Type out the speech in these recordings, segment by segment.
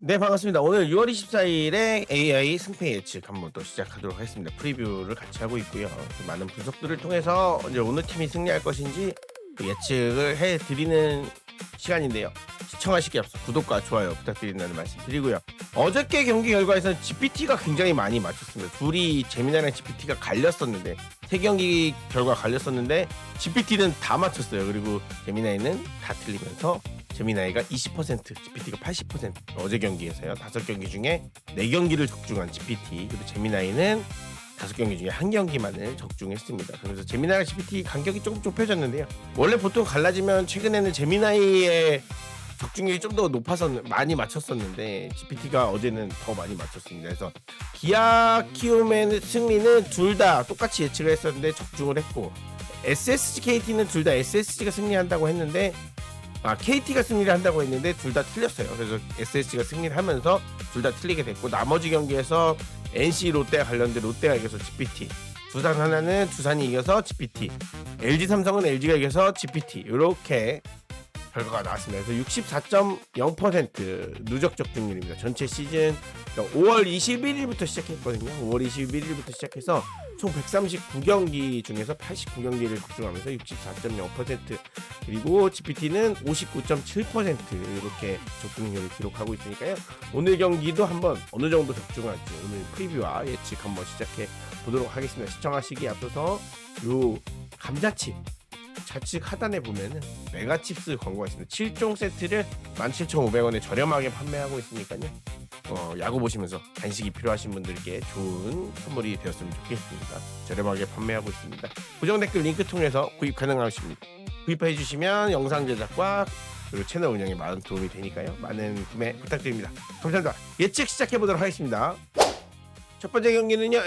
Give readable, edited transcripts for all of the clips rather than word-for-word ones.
네, 반갑습니다. 오늘 6월 24일에 AI 승패 예측 한번 또 시작하도록 하겠습니다. 프리뷰를 같이 하고 있고요. 많은 분석들을 통해서 이제 어느 팀이 승리할 것인지 예측을 해드리는 시간인데요. 시청하시기 앞서 구독과 좋아요 부탁드린다는 말씀 드리고요. 어저께 경기 결과에서는 GPT가 굉장히 많이 맞췄습니다. 둘이 재미나랑 GPT가 갈렸었는데, 세 경기 결과 갈렸었는데 GPT는 다 맞췄어요. 그리고 재미나이는 다 틀리면서 재미나이가 20%, GPT가 80%. 어제 경기에서요. 5경기 중에 4경기를 적중한 GPT, 그리고 재미나이는 5경기 중에 1경기만을 적중했습니다. 그래서 재미나이랑 GPT 간격이 조금 좁혀졌는데요. 원래 보통 갈라지면 최근에는 재미나이의 적중률이 좀 더 높아서 많이 맞췄었는데 GPT가 어제는 더 많이 맞췄습니다. 그래서 기아 키움의 승리는 둘 다 똑같이 예측을 했었는데 적중을 했고, SSG KT는 둘 다 SSG가 승리한다고 했는데 KT가 승리를 한다고 했는데 둘 다 틀렸어요. 그래서 SSG가 승리를 하면서 둘 다 틀리게 됐고, 나머지 경기에서 NC 롯데와 관련된 롯데가 이겨서 GPT, 두산 하나는 두산이 이겨서 GPT, LG 삼성은 LG가 이겨서 GPT, 이렇게 결과가 나왔습니다. 그래서 64.0% 누적 적중률입니다. 전체 시즌 5월 21일부터 시작했거든요. 5월 21일부터 시작해서 총 139경기 중에서 89경기를 적중하면서 64.0%, 그리고 GPT는 59.7% 이렇게 적중률을 기록하고 있으니까요. 오늘 경기도 한번 어느 정도 적중할지 오늘 프리뷰와 예측 한번 시작해 보도록 하겠습니다. 시청하시기 앞서서 요 감자칩 좌측 하단에 보면은 메가칩스 광고가 있습니다. 7종 세트를 17,500원에 저렴하게 판매하고 있으니까요. 야구 보시면서 간식이 필요하신 분들께 좋은 선물이 되었으면 좋겠습니다. 저렴하게 판매하고 있습니다. 고정 댓글 링크 통해서 구입 가능하십니다. 구입해 주시면 영상 제작과 그리고 채널 운영에 많은 도움이 되니까요. 많은 구매 부탁드립니다. 감사합니다. 예측 시작해 보도록 하겠습니다. 첫 번째 경기는요,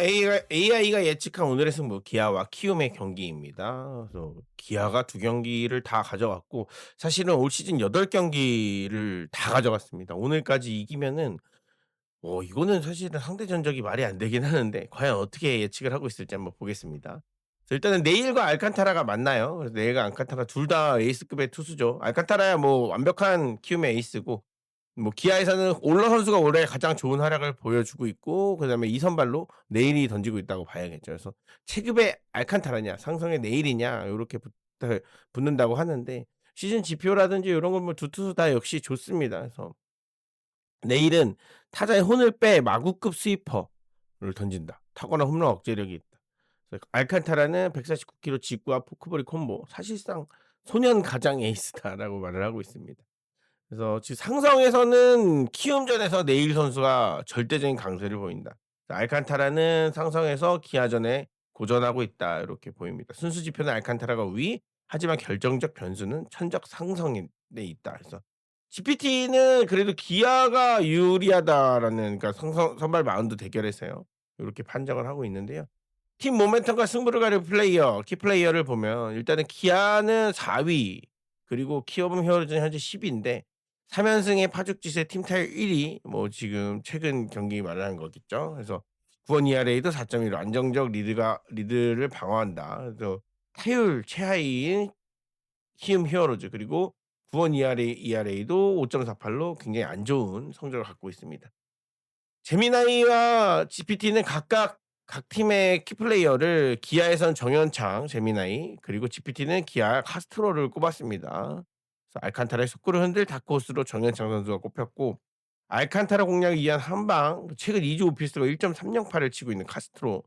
AI가 예측한 오늘의 승부, 기아와 키움의 경기입니다. 그래서 기아가 2경기를 다 가져갔고, 사실은 올 시즌 8경기를 다 가져갔습니다. 오늘까지 이기면은 이거는 사실은 상대 전적이 말이 안 되긴 하는데, 과연 어떻게 예측을 하고 있을지 한번 보겠습니다. 그래서 일단은 네일과 알칸타라가 만나요. 그래서 네일과 알칸타라 둘 다 에이스급의 투수죠. 알칸타라야 뭐 완벽한 키움의 에이스고, 뭐 기아에서는 올러 선수가 올해 가장 좋은 활약을 보여주고 있고, 그다음에 이 선발로 네일이 던지고 있다고 봐야겠죠. 그래서 체급의 알칸타라냐 상성의 네일이냐 요렇게 붙는다고 하는데, 시즌 지표라든지 이런 건 뭐 두 투수 다 역시 좋습니다. 그래서 내일은 타자의 혼을 빼 마구급 스위퍼를 던진다. 타고난 홈런 억제력이 있다. 그래서 알칸타라는 149km 직구와 포크볼의 콤보, 사실상 소년 가장 에이스다라고 말을 하고 있습니다. 그래서 지금 상성에서는 키움전에서 네일 선수가 절대적인 강세를 보인다. 알칸타라는 상성에서 기아전에 고전하고 있다, 이렇게 보입니다. 순수 지표는 알칸타라가 위, 하지만 결정적 변수는 천적 상성에 있다. 그래서 GPT는 그래도 기아가 유리하다라는, 그러니까 선발 마운드 대결에서요, 이렇게 판정을 하고 있는데요. 팀 모멘텀과 승부를 가릴 플레이어, 키플레이어를 보면 일단은 기아는 4위, 그리고 키움 히어로즈는 현재 10위인데 3연승의 파죽지세 팀 타율 1위, 뭐 지금 최근 경기 말하는 거겠죠. 그래서 구원 ERA도 4.15, 안정적 리드를 방어한다. 그래서 타율 최하위인 키움 히어로즈, 그리고 구원 ERA도 5.48로 굉장히 안 좋은 성적을 갖고 있습니다. 제미나이와 GPT는 각각 각 팀의 키플레이어를, 기아에선 정현창, 제미나이, 그리고 GPT는 기아 카스트로를 꼽았습니다. 그래서 알칸타라의 속구를 흔들 다크호스로 정현창 선수가 꼽혔고, 알칸타라 공략을 위한 한방, 최근 2주 오피스가 1.308을 치고 있는 카스트로,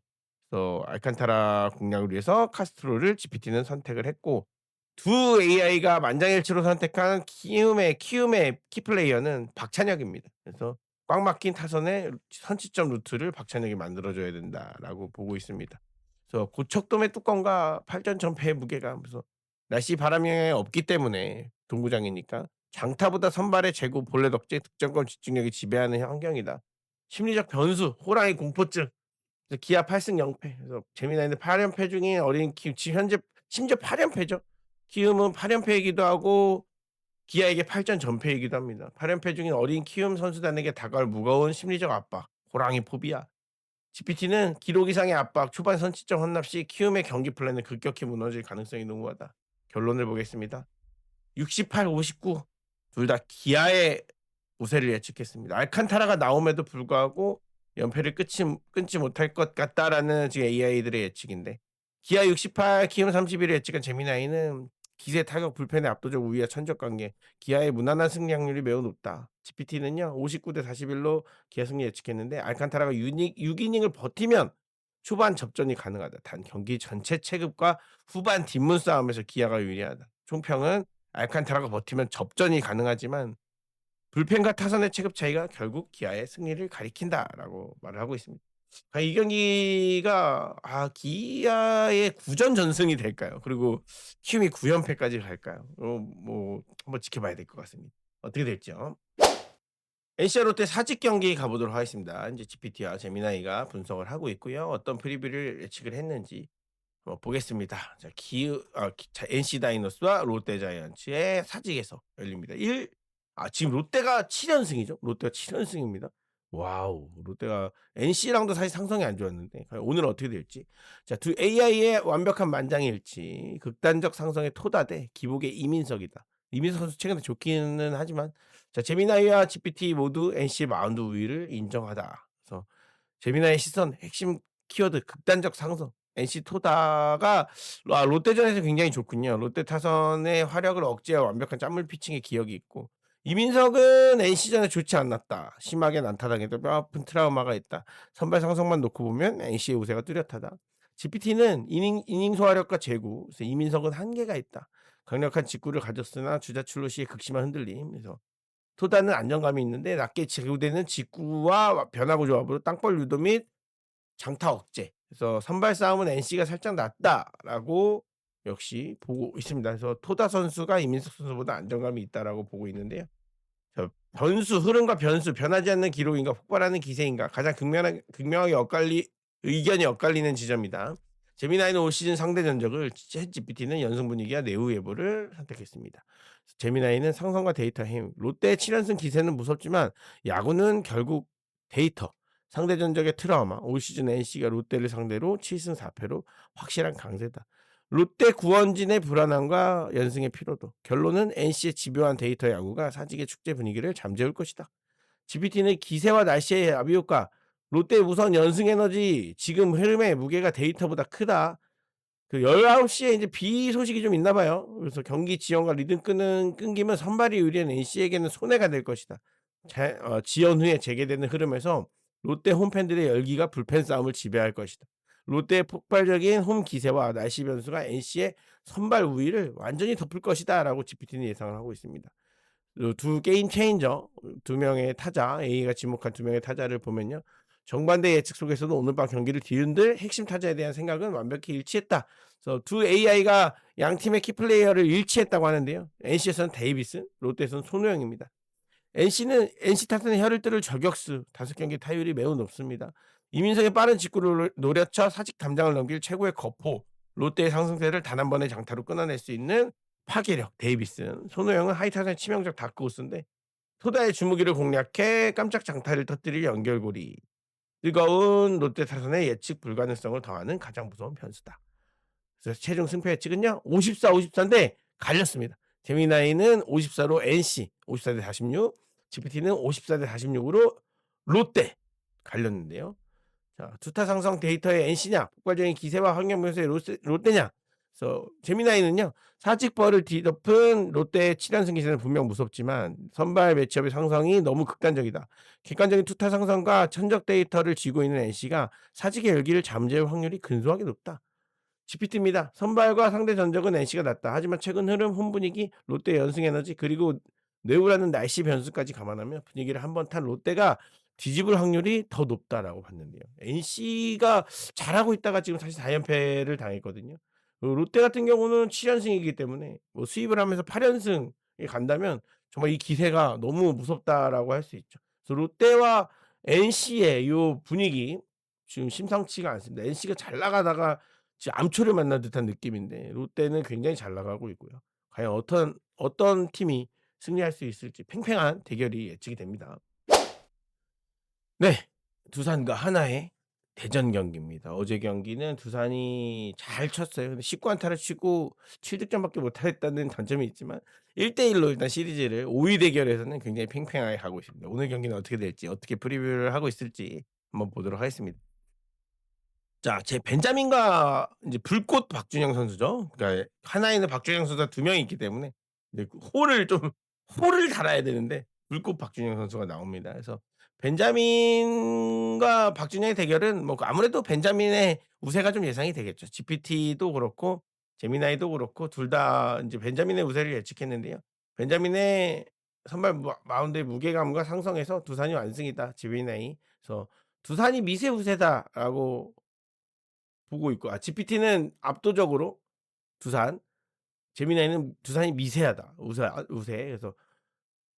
그래서 알칸타라 공략을 위해서 카스트로를 GPT는 선택을 했고, 두 AI가 만장일치로 선택한 키움의 키플레이어는 박찬혁입니다. 그래서 꽉 막힌 타선의 선취점 루트를 박찬혁이 만들어줘야 된다라고 보고 있습니다. 그래서 고척돔의 뚜껑과 8전 전패의 무게감, 그래서 날씨 바람 영향이 없기 때문에 동구장이니까 장타보다 선발의 제구, 볼넷 억제, 득점권 집중력이 지배하는 환경이다. 심리적 변수, 호랑이 공포증. 그래서 기아 8승 0패. 그래서 재미나는 8연패 중인 어린 키움, 지금 현재 심지어 8연패죠. 키움은 8연패이기도 하고 기아에게 8전 전패이기도 합니다. 8연패 중인 어린 키움 선수단에게 다가올 무거운 심리적 압박, 호랑이 포비아. GPT는 기록 이상의 압박, 초반 선취점 헌납 시 키움의 경기 플랜은 급격히 무너질 가능성이 농후하다. 결론을 보겠습니다. 68, 59. 둘 다 기아의 우세를 예측했습니다. 알칸타라가 나옴에도 불구하고 연패를 끊지 못할 것 같다라는 지금 AI들의 예측인데 기아 68, 키움 31을 예측한 제미나이는 기세 타격 불펜의 압도적 우위와 천적 관계, 기아의 무난한 승리 확률이 매우 높다. GPT는요 59 대 41로 기아 승리 예측했는데 알칸타라가 6이닝을 버티면 초반 접전이 가능하다. 단 경기 전체 체급과 후반 뒷문 싸움에서 기아가 유리하다. 총평은 알칸타라가 버티면 접전이 가능하지만 불펜과 타선의 체급 차이가 결국 기아의 승리를 가리킨다라고 말을 하고 있습니다. 이 경기가 기아의 9전 전승이 될까요? 그리고 키움이 9연패까지 갈까요? 뭐 한번 지켜봐야 될 것 같습니다. 어떻게 될지요? NC와 롯데 사직 경기 가보도록 하겠습니다. 이제 GPT와 제미나이가 분석을 하고 있고요. 어떤 프리뷰를 예측을 했는지 보겠습니다. 자, NC 다이노스와 롯데 자이언츠의 사직에서 열립니다. 지금 롯데가 7연승이죠. 롯데가 7연승입니다. 와우. 롯데가 NC랑도 사실 상성이 안 좋았는데 과연 오늘 어떻게 될지. 자, 두 AI의 완벽한 만장일치, 극단적 상성의 토다 대 기복의 이민석이다. 이민석 선수 최근에 좋기는 하지만 자, 제미나이와 GPT 모두 NC의 마운드 우위를 인정하다. 그래서 제미나이의 시선 핵심 키워드 극단적 상승. NC 토다가 롯데전에서 굉장히 좋군요. 롯데 타선의 화력을 억제한 완벽한 짠물 피칭의 기억이 있고 이민석은 NC전에 좋지 않았다. 심하게 난타당해도 뼈 아픈 트라우마가 있다. 선발 상성만 놓고 보면 NC의 우세가 뚜렷하다. GPT는 이닝 소화력과 제구, 그래서 이민석은 한계가 있다. 강력한 직구를 가졌으나 주자 출루 시에 극심한 흔들림. 그래서 토다는 안정감이 있는데 낮게 제구되는 직구와 변화구 조합으로 땅볼 유도 및 장타 억제. 그래서 선발 싸움은 NC가 살짝 낫다라고 역시 보고 있습니다. 그래서 토다 선수가 이민석 선수보다 안정감이 있다라고 보고 있는데요. 변수, 흐름과 변수, 변하지 않는 기록인가 폭발하는 기세인가 가장 극명하게 의견이 엇갈리는 지점이다. 제미나이는 올 시즌 상대 전적을 챗GPT는 연승 분위기와 내후 예보를 선택했습니다. 제미나이는 상성과 데이터 힘, 롯데의 7연승 기세는 무섭지만 야구는 결국 데이터, 상대 전적의 트라우마, 올 시즌 NC가 롯데를 상대로 7승 4패로 확실한 강세다. 롯데 구원진의 불안함과 연승의 피로도. 결론은 NC의 집요한 데이터 야구가 사직의 축제 분위기를 잠재울 것이다. GPT는 기세와 날씨의 야비효과, 롯데의 우선 연승 에너지, 지금 흐름의 무게가 데이터보다 크다. 그 19시에 이제 비 소식이 좀 있나 봐요. 그래서 경기 지연과 리듬 끊기면 선발이 유리한 NC에게는 손해가 될 것이다. 지연 후에 재개되는 흐름에서 롯데 홈팬들의 열기가 불펜 싸움을 지배할 것이다. 롯데의 폭발적인 홈 기세와 날씨 변수가 NC의 선발 우위를 완전히 덮을 것이다라고 GPT는 예상을 하고 있습니다. 두 게임 체인저, 두 명의 타자, A가 지목한 두 명의 타자를 보면요. 정반대 예측 속에서도 오늘 밤 경기를 뒤흔들 핵심 타자에 대한 생각은 완벽히 일치했다. 그래서 두 AI가 양 팀의 키플레이어를 일치했다고 하는데요. NC에서는 데이비슨, 롯데에서는 손호영입니다. NC 타선의 혀를 뚫을 저격수 5경기 타율이 매우 높습니다. 이민석의 빠른 직구를 노려쳐 사직 담장을 넘길 최고의 거포, 롯데의 상승세를 단 한 번의 장타로 끊어낼 수 있는 파괴력 데이비슨, 손호영은 하이타선의 치명적 다크호스인데 토다의 주무기를 공략해 깜짝 장타를 터뜨릴 연결고리. 뜨거운 롯데 타선의 예측 불가능성을 더하는 가장 무서운 변수다. 그래서 최종 승패 예측은요 54, 54인데 갈렸습니다. 제미나이는 54로 NC 54 대 46, GPT는 54 대 46으로 롯데 갈렸는데요. 자, 두타 상성 데이터의 NC냐, 폭발적인 기세와 환경 변수의 롯데냐. 그래서 제미나이는요 사직벌을 뒤덮은 롯데의 7연승 기세는 분명 무섭지만 선발 매치업의 상성이 너무 극단적이다. 객관적인 투타 상성과 천적 데이터를 쥐고 있는 NC가 사직의 열기를 잠재울 확률이 근소하게 높다. GPT입니다. 선발과 상대 전적은 NC가 낫다. 하지만 최근 흐름, 홈 분위기, 롯데 연승 에너지 그리고 내우라는 날씨 변수까지 감안하면 분위기를 한번 탄 롯데가 뒤집을 확률이 더 높다라고 봤는데요. NC가 잘하고 있다가 지금 사실 4연패를 당했거든요. 롯데 같은 경우는 7연승이기 때문에 뭐 수입을 하면서 8연승이 간다면 정말 이 기세가 너무 무섭다라고 할 수 있죠. 그래서 롯데와 NC의 요 분위기 지금 심상치가 않습니다. NC가 잘 나가다가 지금 암초를 만난 듯한 느낌인데 롯데는 굉장히 잘 나가고 있고요. 과연 어떤 팀이 승리할 수 있을지 팽팽한 대결이 예측이 됩니다. 네. 두산과 하나의 대전 경기입니다. 어제 경기는 두산이 잘 쳤어요. 근데 19 안타를 치고 7득점밖에 못했다는 단점이 있지만 1대1로 일단 시리즈를 5위 대결에서는 굉장히 팽팽하게 가고 있습니다. 오늘 경기는 어떻게 될지 어떻게 프리뷰를 하고 있을지 한번 보도록 하겠습니다. 자, 제 벤자민과 인제 불꽃 박준영 선수죠. 그러니까 하나에는 박준영 선수가 2 명이 있기 때문에 이제 그 호를 달아야 되는데 불꽃 박준영 선수가 나옵니다. 그래서 벤자민과 박준영의 대결은 뭐 그 아무래도 벤자민의 우세가 좀 예상이 되겠죠. GPT도 그렇고 제미나이도 그렇고 둘 다 인제 벤자민의 우세를 예측했는데요. 벤자민의 선발 마운드의 무게감과 상성에서 '두산이 완승이다. 제미나이.' 그래서 '두산이 미세 우세다.'라고 보고 있고 GPT는 압도적으로 두산, 제미나이는 두산이 미세하다. 우세. 그래서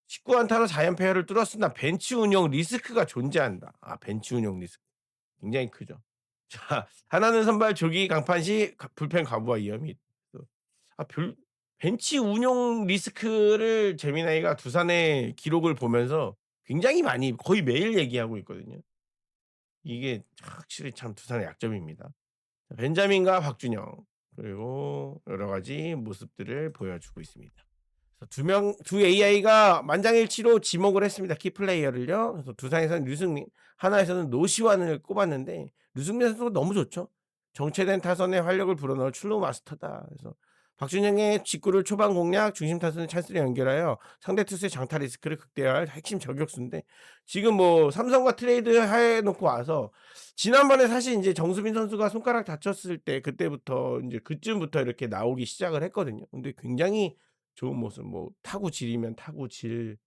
19 안타로 4연패를 뚫었으나 벤치 운영 리스크가 존재한다. 벤치 운영 리스크 굉장히 크죠. 자, 하나는 선발 조기 강판 시 불펜 과부하 위험이 있 별 벤치 운용 리스크를 제미나이가 두산의 기록을 보면서 굉장히 많이 거의 매일 얘기하고 있거든요. 이게 확실히 참 두산의 약점입니다. 벤자민과 박준영 그리고 여러 가지 모습들을 보여주고 있습니다. 그래서 두 AI가 만장일치로 지목을 했습니다. 키플레이어를요. 그래서 두산에서는 류승민, 하나에서는 노시환을 꼽았는데 류승민 선수가 너무 좋죠. 정체된 타선에 활력을 불어넣을 출루 마스터다. 그래서 박준영의 직구를 초반 공략, 중심 타선의 찬스를 연결하여 상대 투수의 장타 리스크를 극대화할 핵심 저격수인데 지금 뭐 삼성과 트레이드 해 놓고 와서 지난번에 사실 인제 정수빈 선수가 손가락 다쳤을 때 그때부터 인제 그쯤부터 이렇게 나오기 시작을 했거든요. 근데 굉장히 좋은 모습 뭐 타구질이면 타구질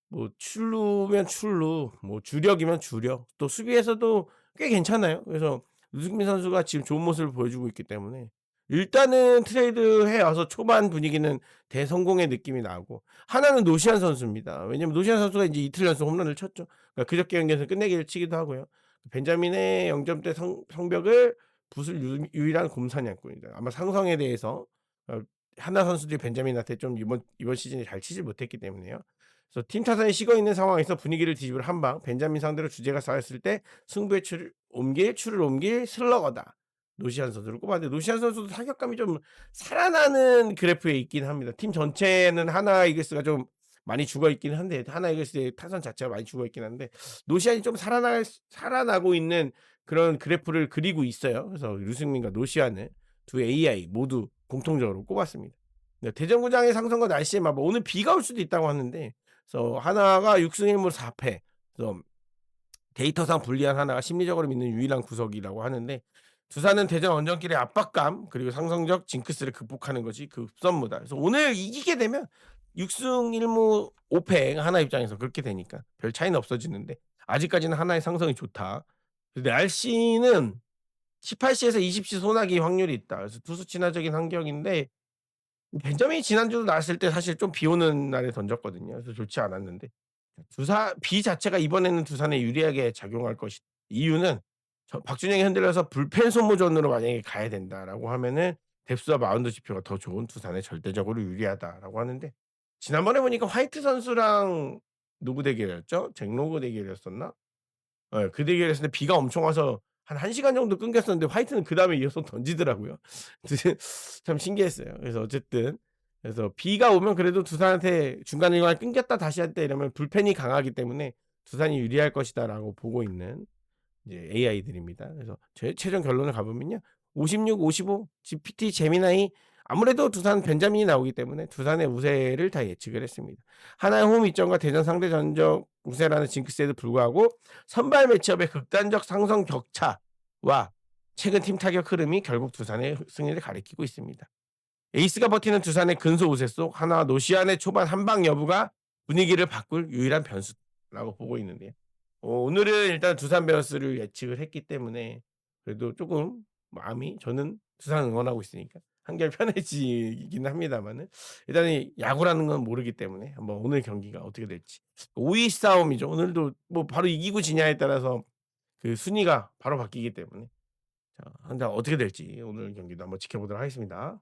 뭐 출루면 출루 뭐 주력이면 주력 또 수비에서도 꽤 괜찮아요. 그래서 유승민 선수가 지금 좋은 모습을 보여주고 있기 때문에 일단은 트레이드해 와서 초반 분위기는 대성공의 느낌이 나고 하나는 노시안 선수입니다. 왜냐면 노시안 선수가 인제 이틀 연속 홈런을 쳤죠. 그러니까 그저께 경기에서 끝내기를 치기도 하고요. 벤자민의 0점대 성벽을 부술 유일한 곰사냥꾼이다. 아마 상성에 대해서 어 하나 선수들이 벤자민한테 좀 이번 시즌에 잘 치질 못했기 때문에요. 그래서 팀 타선이 식어 있는 상황에서 분위기를 뒤집을 한방 벤자민 상대로 주제가 쌓였을 때 승부의 추를 옮길 슬러거다. 노시안 선수를 꼽았는데 노시안 선수도 타격감이 좀 살아나는 그래프에 있긴 합니다. 팀 전체는 하나 이글스가 좀 많이 죽어 있긴 한데 하나 이글스의 타선 자체가 많이 죽어 있긴 한데 노시안이 좀 살아나고 있는 그런 그래프를 그리고 있어요. 그래서 류승민과 노시안을 두 AI 모두 공통적으로 꼽았습니다. 네, 대전구장의 상승과 날씨의 마법 오늘 비가 올 수도 있다고 하는데 그래서 하나가 6승 1무 4패 그래서 데이터상 불리한 하나가 심리적으로 믿는 유일한 구석이라고 하는데 두산은 대전 원정길의 압박감 그리고 상성적 징크스를 극복하는 것이 급선무다. 그래서 오늘 이기게 되면 6승 1무 5패 하나 입장에서 그렇게 되니까 별 차이는 없어지는데 아직까지는 하나의 상성이 좋다. 날씨는 18시에서 20시 소나기 확률이 있다. 그래서 투수 친화적인 환경인데 벤자민이 지난주도 나왔을 때 사실 좀 비 오는 날에 던졌거든요. 그래서 좋지 않았는데 두산 비 자체가 이번에는 두산에 유리하게 작용할 것이 이유는 박준영이 흔들려서 불펜 소모전으로 만약에 가야 된다라고 하면은 뎁스와 마운드 지표가 더 좋은 두산에 절대적으로 유리하다라고 하는데 지난번에 보니까 화이트 선수랑 누구 대결이었죠? 잭로그 대결이었었나? 예. 그 대결했을 때 비가 엄청 와서 한 1 시간 정도 끊겼었는데 화이트는 그다음에 이어서 던지더라고요. 참 신기했어요. 그래서 어쨌든 그래서 비가 오면 그래도 두산한테 중간중간에 끊겼다 다시 한다 이러면 불펜이 강하기 때문에 '두산이 유리할 것이다.'라고 보고 있는 이제 AI들입니다. 그래서 제 최종 결론을 가 보면요. 56, 55 GPT, 제미나이 아무래도 두산 벤자민이 나오기 때문에 두산의 우세를 다 예측을 했습니다. 하나의 홈 이점과 대전 상대 전적 우세라는 징크스에도 불구하고 선발 매치업의 극단적 상성 격차와 최근 팀 타격 흐름이 결국 두산의 승리를 가리키고 있습니다. 에이스가 버티는 두산의 근소 우세 속 하나와 노시안의 초반 한방 여부가 분위기를 바꿀 유일한 변수라고 보고 있는데요. 오늘은 일단 두산 베어스를 예측을 했기 때문에 그래도 쪼금 마음이 저는 두산 응원하고 있으니까 한결 편해지긴 합니다마는 일단은 이 야구라는 건 모르기 때문에 한번 오늘 경기가 어떻게 될지 5위 싸움이죠. 오늘도 뭐 바로 이기고 지냐에 따라서 그 순위가 바로 바뀌기 때문에 자 한장 어떻게 될지 오늘 경기도 한번 지켜보도록 하겠습니다.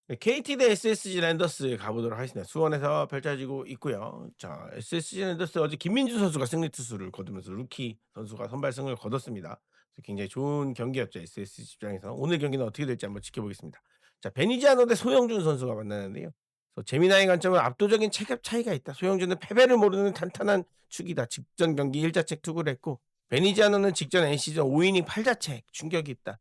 네, KT 대 SSG 랜더스 가보도록 하겠습니다. 수원에서 펼쳐지고 있고요. 자, SSG 랜더스 어제 김민주 선수가 승리 투수를 거두면서 루키 선수가 선발승을 거뒀습니다. 그래서 굉장히 좋은 경기였죠. SSG 입장에서. 오늘 경기는 어떻게 될지 한번 지켜보겠습니다. 자, 베니지아노 대 소영준 선수가 만나는데요. 재미나의 관점은 압도적인 체급 차이가 있다. 소영준은 패배를 모르는 탄탄한 축이다. 직전 경기 1자책 투구를 했고 베니지아노는 직전 NC전 5이닝 8자책 충격이 있다.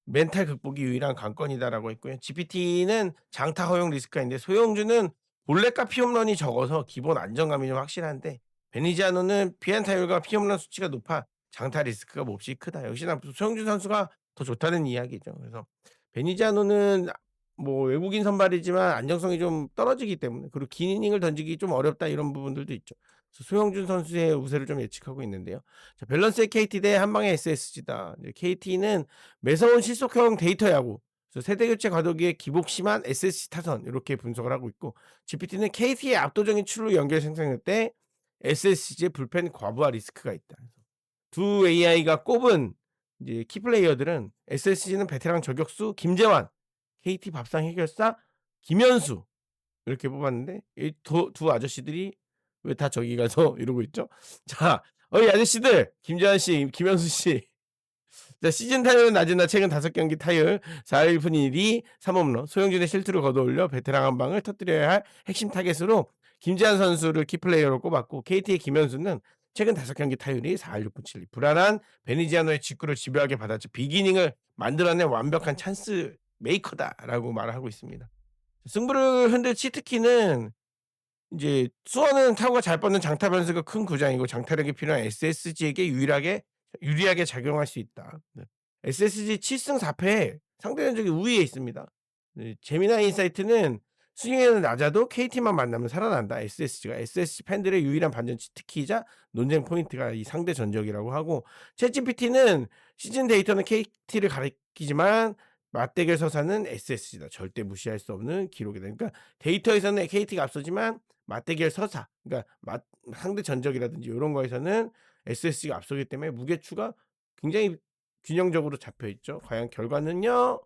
멘탈 극복이 유일한 관건이다라고 했고요. GPT는 장타 허용 리스크가 있는데 소형주는 볼넷과 피홈런이 적어서 기본 안정감이 좀 확실한데 베니지아노는 피안타율과 피홈런 수치가 높아 장타 리스크가 몹시 크다. 역시나 소형준 선수가 더 좋다는 이야기죠. 그래서 베니지아노는 뭐 외국인 선발이지만 안정성이 좀 떨어지기 때문에 그리고 긴 이닝을 던지기 좀 어렵다 이런 부분들도 있죠. 그래서 소형준 선수의 우세를 좀 예측하고 있는데요. 자, 밸런스의 KT 대 한방의 SSG다. KT는 매서운 실속형 데이터 야구, 그래서 세대 교체 과도기에 기복 심한 SSG 타선 이렇게 분석을 하고 있고 GPT는 KT의 압도적인 출루 연결 생산력 때 SSG의 불펜 과부하 리스크가 있다. 두 AI가 꼽은 이제 키플레이어들은 SSG는 베테랑 저격수 김재환, KT 밥상 해결사 김현수 이렇게 뽑았는데 이 두 아저씨들이 왜 다 저기 가서 이러고 있죠? 자, 어이 아저씨들 김재환 씨, 김현수 씨. 자, 시즌 타율은 낮으나 최근 5경기 타율 4할 1푼 1리 3홈런 소영준의 실투를 걷어올려 베테랑 한 방을 터뜨려야 할 핵심 타겟으로 김재환 선수를 키플레이어로 꼽았고 KT의 김현수는 최근 5경기 타율이 4할 6푼 7리 불안한 베니지아노의 직구를 집요하게 받았죠. 비기닝을 만들어낸 완벽한 찬스 메이커다라고 말을 하고 있습니다. 승부를 흔들 치트키는 이제 수원은 타구가 잘 뻗는 장타 변수가 큰 구장이고 장타력이 필요한 SSG에게 유리하게 작용할 수 있다. 네. SSG 7승 4패 상대전적인 우위에 있습니다. 네, 재미난 인사이트는 수익에는 낮아도 KT만 만나면 살아난다. SSG가 SSG 팬들의 유일한 반전 치트키이자 논쟁 포인트가 이 상대 전적이라고 하고 챗GPT는 시즌 데이터는 KT를 가리키지만 맞대결 서사는 SSG다. 절대 무시할 수 없는 기록이다. 그러니까 데이터에서는 KT가 앞서지만 맞대결 서사, 그러니까 상대 전적이라든지 이런 거에서는 SSG가 앞서기 때문에 무게추가 굉장히 균형적으로 잡혀 있죠. 과연 결과는요.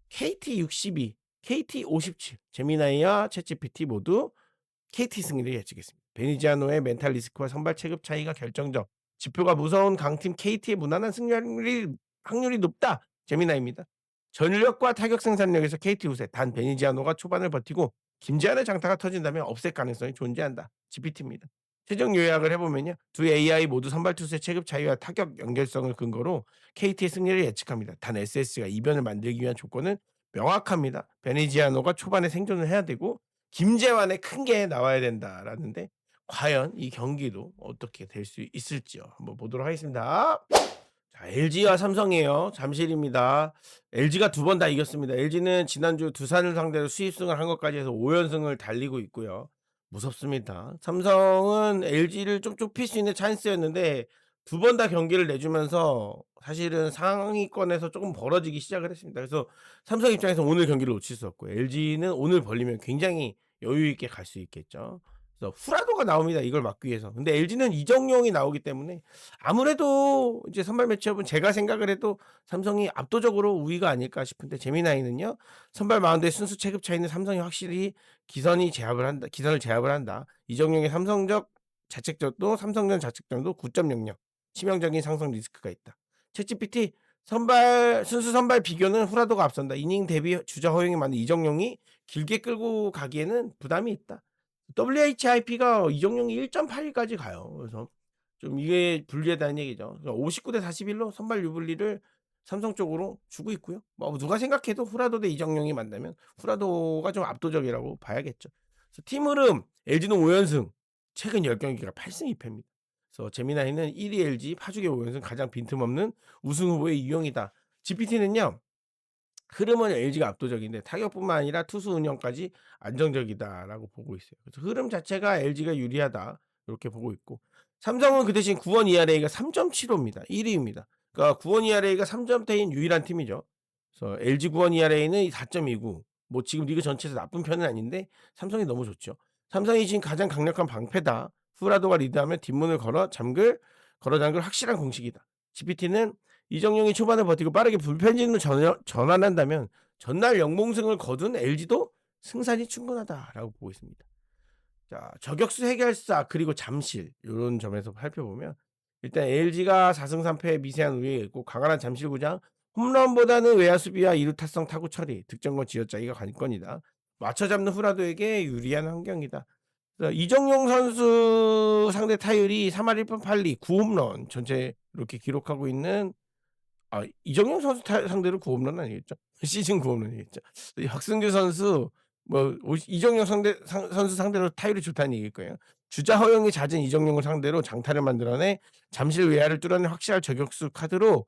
KT 62, KT 57. 제미나이와 챗GPT 모두 KT 승리를 예측했습니다. 베니지아노의 멘탈 리스크와 선발 체급 차이가 결정적. 지표가 무서운 강팀 KT의 무난한 확률이 높다. 제미나입니다. 전력과 타격 생산력에서 KT 우세. 단 베니지아노가 초반을 버티고 김재환의 장타가 터진다면 업셋 가능성이 존재한다. GPT입니다. 최종 요약을 해보면요. 두 AI 모두 선발 투수의 체급 차이와 타격 연결성을 근거로 KT의 승리를 예측합니다. 단 SS가 이변을 만들기 위한 조건은 명확합니다. 베니지아노가 초반에 생존을 해야 되고 김재환의 큰 게 나와야 된다라는데 과연 이 경기도 어떻게 될 수 있을지요. 한번 보도록 하겠습니다. 자, LG와 삼성이에요. 잠실입니다. LG가 2번 다 이겼습니다. LG는 지난주 두산을 상대로 수입승을 한 것까지 해서 5연승을 달리고 있고요. 무섭습니다. 삼성은 LG를 좀 좁힐 수 있는 찬스였는데 2번 다 경기를 내주면서 사실은 상위권에서 조금 벌어지기 시작을 했습니다. 그래서 삼성 입장에서 오늘 경기를 놓칠 수 없고 LG는 오늘 벌리면 굉장히 여유 있게 갈 수 있겠죠. 그래서 후라도가 나옵니다. 이걸 막기 위해서. 근데 LG는 이정용이 나오기 때문에 아무래도 이제 선발 매치업은 제가 생각을 해도 삼성이 압도적으로 우위가 아닐까 싶은데 재미나이는요. 선발 마운드의 순수 체급 차이는 삼성이 확실히 기선을 제압을 한다. 이정용의 삼성적 자책점도 삼성전 자책점도 9.00. 치명적인 상승 리스크가 있다. 챗GPT 순수 선발 비교는 후라도가 앞선다. 이닝 대비 주자 허용이 많은 이정용이 길게 끌고 가기에는 부담이 있다. WHIP가 이정용이 1.81까지 가요. 그래서 좀 이게 불리하다는 얘기죠. 59대 41로 선발 유불리를 삼성 쪽으로 주고 있고요. 뭐 누가 생각해도 후라도 대 이정용이 만나면 후라도가 좀 압도적이라고 봐야겠죠. 그래서 팀 흐름 LG는 5연승, 최근 10경기가 8승 2패입니다. 그래서 재미나이는 1위 LG, 파죽의 5연승 가장 빈틈없는 우승 후보의 유형이다. GPT는요. 흐름은 LG가 압도적인데 타격뿐만 아니라 투수 운영까지 안정적이다라고 보고 있어요. 그래서 흐름 자체가 LG가 유리하다 이렇게 보고 있고 삼성은 그 대신 구원 ERA가 3.75입니다. 1위입니다. 그러니까 구원 ERA가 3점대인 유일한 팀이죠. 그래서 LG 구원 ERA는 4.29. 뭐 지금 리그 전체에서 나쁜 편은 아닌데 삼성이 너무 좋죠. 삼성이 지금 가장 강력한 방패다. 후라도가 리드하면 뒷문을 걸어 잠글 확실한 공식이다. GPT는 이정용이 초반에 버티고 빠르게 불펜진으로 전환한다면 전날 영몽승을 거둔 LG도 승산이 충분하다라고 보고 있습니다. 자, 저격수 해결사 그리고 잠실 요런 점에서 살펴보면 일단 LG가 4승 3패의 미세한 우위에 있고 강한한 잠실구장 홈런보다는 외야 수비와 이루 타성 타구 처리, 득점권 쥐어짜기가 관건이다. 맞춰 잡는 후라도에게 유리한 환경이다. 그래서 이정용 선수 상대 타율이 3할 1푼 8리 9홈런 전체 이렇게 기록하고 있는 이정용 선수 상대로 9홈런 아니겠죠? 시즌 9홈런이겠죠. 박승규 선수 이정용 선수 상대로 타율이 좋다는 얘기일 거예요. 주자 허용이 잦은 이정용을 상대로 장타를 만들어내 잠실 외야를 뚫어낸 확실한 저격수 카드로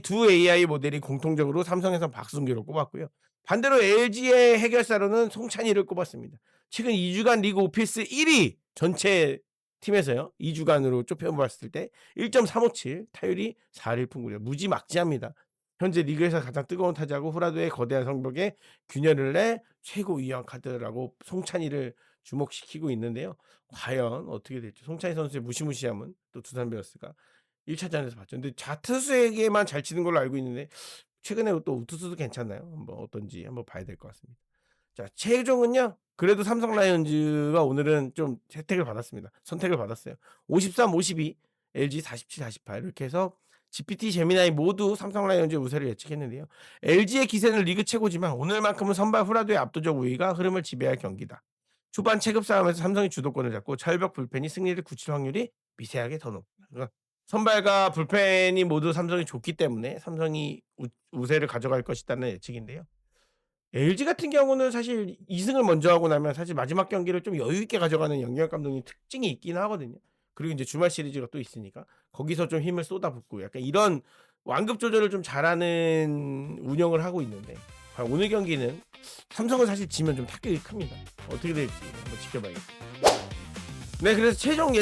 두 AI 모델이 공통적으로 삼성에서 박승규를 꼽았고요. 반대로 LG의 해결사로는 송찬희를 꼽았습니다. 최근 2주간 리그 오피스 1위 전체 팀에서요. 2주간으로 좁혀봤을 때 1.357 타율이 4할 1푼 9리 무지막지합니다. 현재 리그에서 가장 뜨거운 타자고 후라도의 거대한 성벽에 균열을 내 최고 위험 카드라고 송찬희를 주목시키고 있는데요. 과연 어떻게 될지 송찬희 선수의 무시무시함은 또 두산 베어스가 1차전에서 봤죠. 근데 좌투수에게만 잘 치는 걸로 알고 있는데 최근에 또 우투수도 괜찮나요? 한번 어떤지 한번 봐야 될 것 같습니다. 자, 최종은요. 그래도 삼성 라이온즈가 오늘은 좀 선택을 받았어요. 53, 52, LG 47, 48 이렇게 해서 GPT, 제미나이 모두 삼성 라이온즈의 우세를 예측했는데요. LG의 기세는 리그 최고지만 오늘만큼은 선발 후라도의 압도적 우위가 흐름을 지배할 경기다. 초반 체급 싸움에서 삼성이 주도권을 잡고 철벽 불펜이 승리를 굳힐 확률이 미세하게 더 높다. 그러니까 선발과 불펜이 모두 삼성이 좋기 때문에 삼성이 우세를 가져갈 것이라는 예측인데요. LG 같은 경우는 사실 2승을 먼저 하고 나면 사실 마지막 경기를 좀 여유 있게 가져가는 영역 감독님 특징이 있긴 하거든요. 그리고 이제 주말 시리즈가 또 있으니까 거기서 좀 힘을 쏟아붓고 약간 이런 완급 조절을 좀 잘하는 운영을 하고 있는데 과연 오늘 경기는 삼성은 사실 지면 좀 타격이 큽니다. 어떻게 될지 한번 지켜봐야겠습니다. 네, 그래서 최종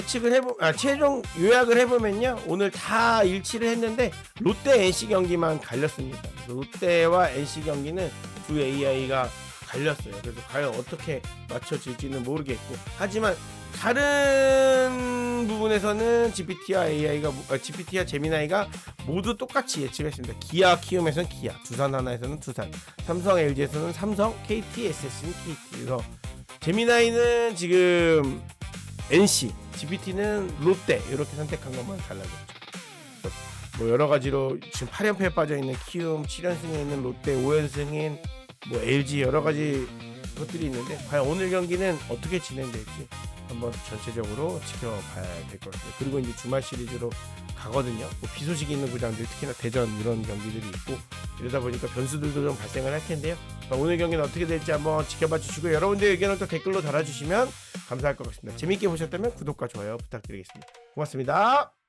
요약을 해보면요. 오늘 다 일치를 했는데 롯데 NC 경기만 갈렸습니다. 롯데와 NC 경기는 두 AI가 갈렸어요. 그래서 과연 어떻게 맞춰질지는 모르겠고, 하지만 다른 부분에서는 GPT와 제미나이가 모두 똑같이 예측했습니다. 기아 키움에서는 기아, 두산 하나에서는 두산, 삼성 LG에서는 삼성, KT, SS는 KT. 그래서 제미나이는 지금 NC, GPT는 롯데 이렇게 선택한 것만 달라졌죠. 뭐 여러 가지로 지금 8연패에 빠져 있는 키움, 7연승에 있는 롯데, 5연승인 뭐 LG 여러 가지 것들이 있는데 과연 오늘 경기는 어떻게 진행될지 한번 전체적으로 지켜봐야 될 것 같아요. 그리고 이제 주말 시리즈로 가거든요. 뭐 비 소식이 있는 구장들 특히나 대전 이런 경기들이 있고 이러다 보니까 변수들도 좀 발생을 할 텐데요. 오늘 경기는 어떻게 될지 한번 지켜봐 주시고 여러분들 의견을 또 댓글로 달아주시면 감사할 것 같습니다. 재밌게 보셨다면 구독과 좋아요 부탁드리겠습니다. 고맙습니다.